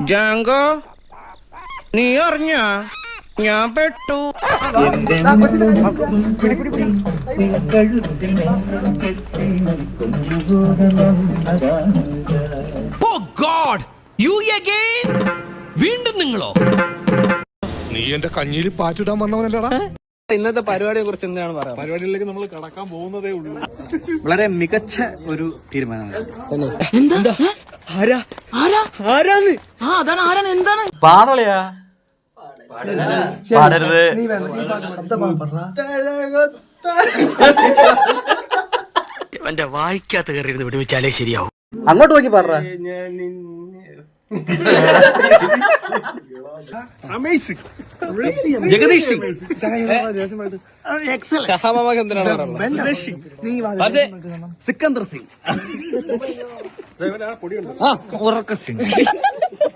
ജാങ്കോ, നീ അറിഞ്ഞ ഞാൻ പെട്ടു. വീണ്ടും നിങ്ങളോ? നീ എന്റെ കഞ്ഞിയിൽ പാറ്റിടാൻ വന്നവനല്ലടാ. ഇന്നത്തെ പരിപാടിയെ കുറിച്ച് എന്താണ് പറയാം? പരിപാടിയിലേക്ക് നമ്മൾ കടക്കാൻ പോകുന്നതേ ഉള്ളൂ. വളരെ മികച്ച ഒരു തീരുമാനമാണ്. പാടളിയാ പാടരുത്. എന്റെ വായിക്കാത്ത കയറി വിടുവിച്ചാലേ ശരിയാവും. അങ്ങോട്ട് നോക്കി പറ. ജഗദീഷ് സിംഗ്, ഷഹാമാമക്ക് എന്തിനാണ് പറയുന്നത്? സിക്കന്ദർ സിംഗ്, ഉറക്ക സിംഗ്.